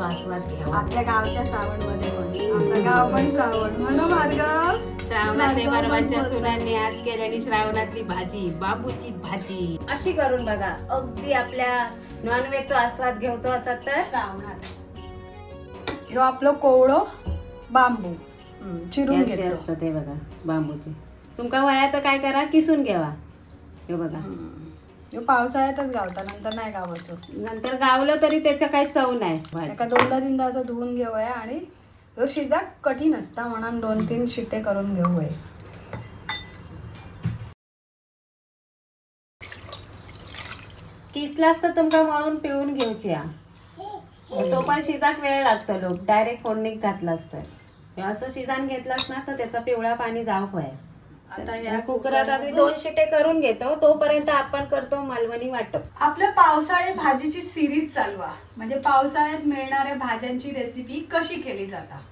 आस्वाद घ्यावा. आपल्या गावच्या श्रावण मध्ये आपलं गाव पण श्रावण म्हणून भार्गव. श्रावणातल्या परवांच्या सुनांनी आज केलेली श्रावणातली भाजी, बांबूची भाजी अशी करून बघा. अगदी आपल्या नॉनव्हेजचा आस्वाद घ्यायचो असा तर श्रावणात जो आपलं कोवळं बांबू चिरून याचे घेतलं असतं ते बघा बांबूचे. तुमका वया तर काय करा, किसून घ्यावा. हे बघा जो पावसाळ्यातच गावता, नंतर नाही गावायचो. नंतर गावलं तरी त्याचं काही चव नाही. एका 2-3 असं धुवून घेऊया आणि जो शिजा कठीण असता म्हणून 2-3 शिटे करून घेऊया. किसलाच तर तुमका मळून पिळून घेऊची. तो पण शिजाक वेळ लागतो. लोक डायरेक्ट फोडणीत घातला असतं. असं शिजान घेतलास ना तर त्याचा पिवळा पाणी जाऊ होय. आता या कुकरात आधी 2 शिटे करून घेतो. तोपर्यंत आपण करतो मालवणी वाटप. आपलं पावसाळी भाजीची सिरीज चालवा, म्हणजे पावसाळ्यात मिळणाऱ्या भाज्यांची रेसिपी कशी केली जातात.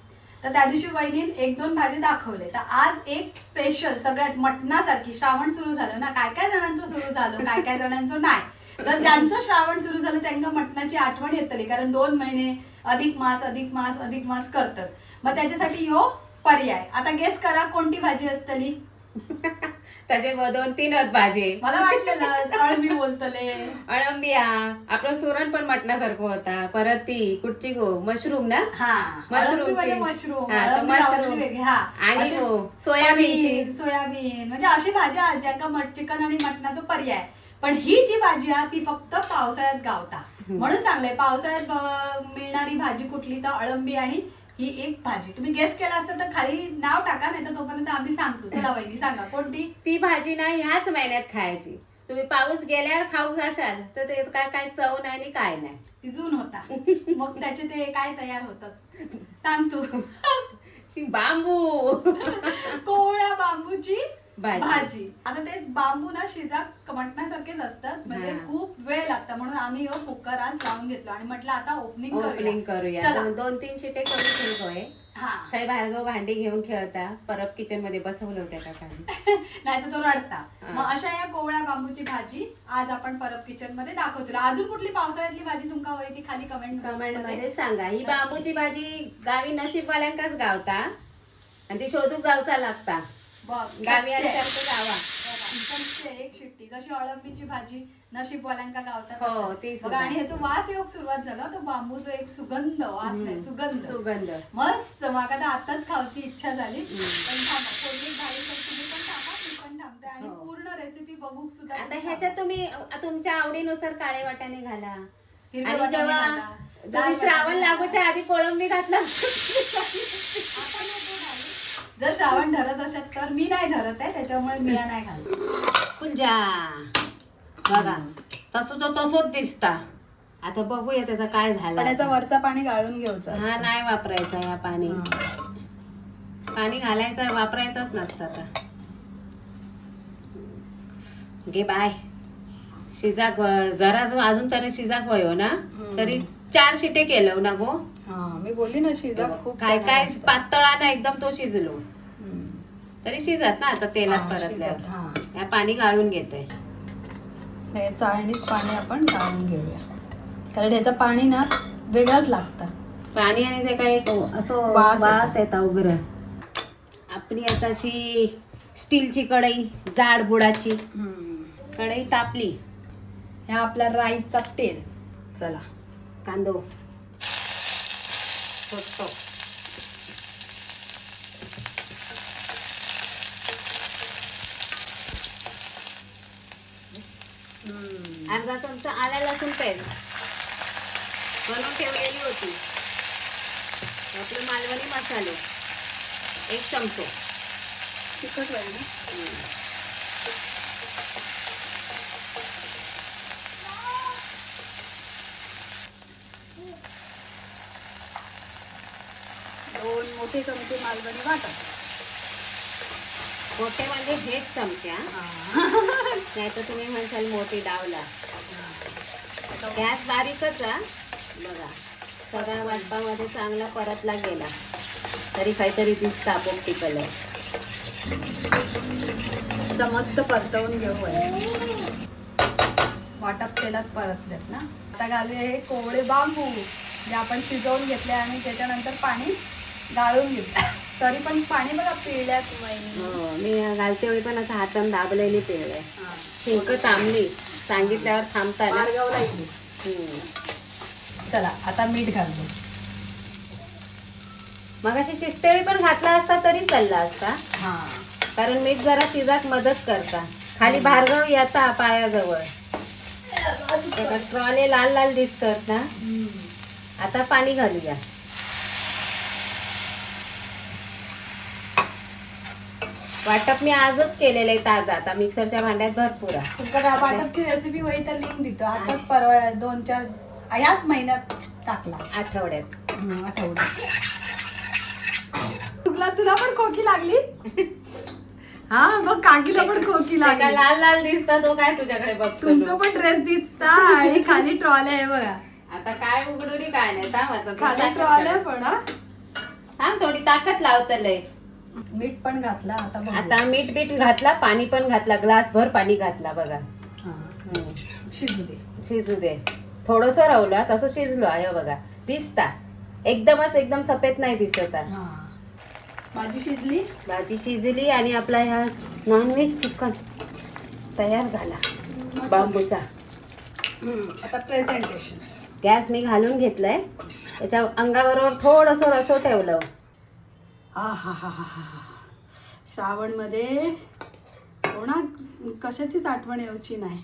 तर त्या दिवशी वहिनीन 1-2 भाजी दाखवले. तर आज एक स्पेशल सगळ्यात मटणासारखी. श्रावण सुरू झालं ना, काय जणांचं सुरू झालं, काय जणांचं नाही. तर ज्यांचं श्रावण सुरू झालं त्यांना मटणाची आठवण येतली, कारण 2 महिने अधिक मास करतात. मग त्याच्यासाठी ह्यो पर्याय. आता गेस करा कोणती भाजी असतली. त्याचे 2-3 भाजी. मला वाटलेलं अळंबी बोलतले. अळंबिया आपलं सुरण पण मटणासारखं होता. परत ती कुठची गो मशरूम ना. मशरूम आणि सोयाबीन म्हणजे अशी भाज्या ज्यांका चिकन आणि मटणाचा पर्याय. पण ही जी भाजी आहे ती फक्त पावसाळ्यात गावता, म्हणून सांगलंय पावसाळ्यात मिळणारी भाजी कुठली, तर अळंबी आणि ही एक भाजी. तुम्ही गेस केला असतं तर खाली नाव टाका, नाही तर तोपर्यंत आम्ही सांगतो. चला वहिनी सांगा कोणती. ती भाजी ना ह्याच महिन्यात खायची. तुम्ही पाऊस गेल्यावर खाऊ जाशाल तर ते काय चव नाही आणि काय नाही. ती जून होता. मग त्याचे ते काय तयार होतात सांगतो. बांबू कोवळ्या बांबूची भाजी. भाजी. आता ते बांबू ना शिजा मटणासारखेच असतात, म्हणजे खूप वेळ लागतं. म्हणून आम्ही कुकर आज लावून घेतलो आणि म्हटलं आता ओपनिंग करूया. 2-3 शिटे करून ठेवतोय. काही भार्गव भांडी घेऊन खेळता. परत किचन मध्ये बसवलं होत्या का नाही तर तो रडता. मग अशा या कोवळ्या बांबूची भाजी आज आपण परत किचन मध्ये दाखवतो. अजून कुठली पावसाळ्यातली भाजी तुमका होई ती खाली कमेंट मध्ये सांगा. ही बांबूची भाजी गावी नशीबवाल्यांकाच गावता आणि ती शोधूक जाऊचा लागता. गावी आल्यासारखं गावा. एक शिट्टी जशी अळंबीची भाजी नशीबवाल्यांका गावतात. हो ती आणि ह्याचा वास योग सुरुवात झाला. तो बांबूचा एक सुगंध वास नाही, सुगंध मस्त. मला तर आताच खावची इच्छा झाली. पण तुम्ही पण टाका, मी पण टाकते आणि पूर्ण रेसिपी बघू सुद्धा. आता ह्याच्यात तुम्ही तुमच्या आवडीनुसार काळे वाटाणे घाला. आणि जेव्हा श्रावण लागूच्या आधी कोळंबी घातला. जर श्रावण धरत असेल तर मी नाही धरत आहे, त्याच्यामुळे मी नाही घालत. पुंजा बघा तसंच दिसता. आता बघूया त्याचा काय झालं. त्याचा वरचा पाणी गाळून घ्यायचं. हा नाही वापरायचा. या पाणी घालायचं, वापरायचंच नसतं. आता घे बाय. शिजाक जरा जो अजून तरी शिजाक वयो ना, तरी 4 शिटे केलं ना गो. मी बोलली ना शिजा खूप काय पातळा ना एकदम तो शिजलो तरी शिजत ना. आता तेलात परतल्यावर या पाणी गाळून घेते. चाळणीत पाणी आपण गाळून घेऊया, कारण ह्याचं पाणी ना वेगळंच लागतं. पाणी आणि ते काय असं वास येता उग्र. आपली आताची स्टीलची कढई, जाड बुडाची कढई तापली. ह्या आपल्या राईचा तेल. चला कांदो अर्धा चमचा आला लसूण पेस्ट बनवून ठेवलेली होती. आपले मालवणी मसाले 1 चमचा. तिखट वाली दोन मोठे चमचे मालवणी वाटत. मोठे म्हणजे हेच चमचा, नाही तर तुम्ही म्हणसाल मोठी डावला. गॅस बारीकच बघा. सगळ्या वाटपामध्ये चांगला परतला गेला तरी काहीतरी दिसता पोपटी कलर. मस्त परतवून घेऊ. वाटप तेलात परतलेत ना. आता घालूया हे कोवळे बांबू. जे आपण शिजवून घेतले आणि त्याच्यानंतर पाणी गाळून घेतलं. तरी पण पाणी बघा पिळल्यात वहिनी. हो, मी घालते वेळी पण असं हातानं दाबलेली पिळलंय. शिंक तांबली सांगितल्यावर थांबता ना. मार्गावला इकडे. चला आता मीठ घालतो. मग अशी शिस्तेळी पण घातला असता तरी चालला असता, हा कारण मीठ जरा शिजाक मदत करता. खाली भार्गव येता पायाजवळ, ट्रॉले लाल लाल दिसतात ना. आता पाणी घालूया. वाटप मी आजच केलेलं आहे ताजं. आता मिक्सरच्या भांड्यात भरपूर आहे. तुमच्या वाटपची रेसिपी वही तर लिंक देतो. आताच परवा 2-4 ह्याच महिन्यात टाकला. आठवड्यात. तुला पण खोकी लागली. हा मग काकीला पण खोकी लागली. लाल लाल दिसता तो काय तुझ्याकडे बघतो. तुमचं पण ड्रेस दिसता आणि खाली ट्रॉल आहे बघा. आता काय उघडून काय नाही. खाली ट्रॉल आहे पण थांब थोडी ताकद लावतलंय. मीठ पण घातला. आता मीठ घातला, पाणी पण घातला, ग्लासभर पाणी घातला बघा. शिजू दे. थोडस रावलं तसं शिजलो आहे बघा. दिसता एकदम सफेद नाही दिसत. भाजी शिजली आणि आपला ह्या नॉनव्हेज चिकन तयार झाला बांबूचा. आता प्रेझेंटेशन. गॅस मी घालून घेतलाय. त्याच्या अंगाबरोबर थोडस रसो ठेवलं. श्रावण मध्ये कोणा कशाचीच आठवण यायची नाही.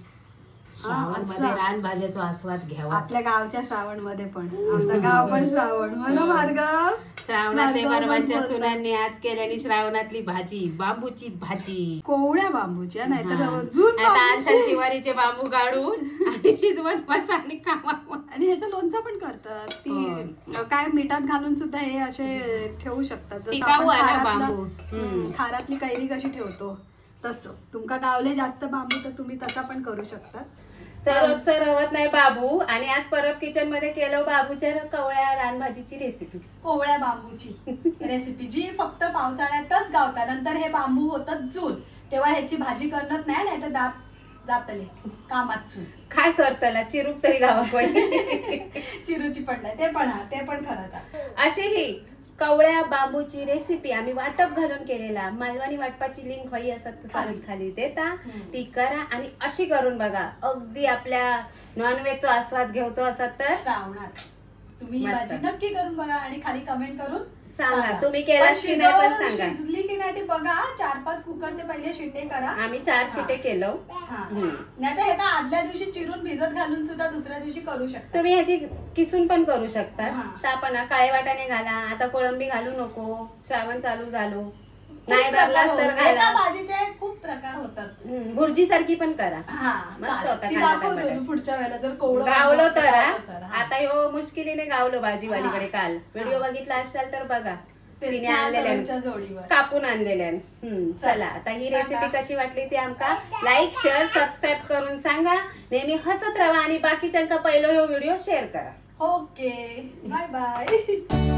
रानभाज्याचा आस्वाद घ्यावा. आपल्या गावच्या श्रावण मध्ये पण. आमचं गाव पण श्रावण म्हणून भार्गव. श्रावणातले परवांच्या सुनांनी आज केलेली श्रावणातली भाजी बांबूची भाजी. कोवळ्या बांबूच्या नाहीतर आता शिवारीचे बांबू काढून आणि शिजवत मसाले कामा. आणि ह्याचं लोणचं पण करतात. ती काय मिठात घालून सुद्धा हे असे ठेवू शकतात. खारातली कैरी कशी ठेवतो तसं. तुमका गावले जास्त बांबू तर तुम्ही तसा पण करू शकता. सरवत नाही बाबू. आणि आज परब किचन मध्ये केलं बाबूच्या कवळ्या रानभाजीची रेसिपी. कोवळ्या बांबूची रेसिपी जी फक्त पावसाळ्यातच गावतात. नंतर हे बांबू होतात जून, तेव्हा ह्याची भाजी करणार नाही तर दात जातले कामात. काय करतला चिरूक तरी गावाक चिरूची पण नाही. ते पण खरंच. अशी ही कवळ्या बांबूची रेसिपी आम्ही वाटप घालून केलेला. मालवणी वाटपाची लिंक हवी असत समज खाली देता. ती करा आणि अशी करून बघा. अगदी आपल्या नॉनव्हेजचा आस्वाद घ्यायचो असत तर श्रावणात तुम्ही ही भाजी नक्की करून बघा आणि खाली कमेंट करून सांगा तुम्ही केला की नाही पण सांगा. शिजली की नाही ते बघा. 4-5 कुकरचे पहिले शिट्टे करा. आम्ही 4 शिटे केलो. नाही तर हे का आदल्या दिवशी चिरून भिजत घालून सुद्धा दुसऱ्या दिवशी करू शकता. तुम्ही ह्याची किसून पण करू शकता. आपण काळे वाटाणे घाला. आता कोळंबी घालू नको. श्रावण चालू झालो नाही घातलास तर घाला. भाजीचे खूप प्रकार होतात. भुर्जी सारखी पण करा. मस्त होता. पुढच्या वेळेला जर गावलो तर आता ह्यो मुश्किलीने गावलो भाजीवालीकडे. काल व्हिडिओ बघितला असाल तर बघा. तिने आणलेल्या जोडीवर कापून आणलेल्या. चला आता ही रेसिपी कशी वाटली ती आमका लाईक शेअर सबस्क्राईब करून सांगा. नेहमी हसत राहा आणि बाकीच्यांका पहिलो ह्यो व्हिडिओ शेअर करा. Okay bye bye.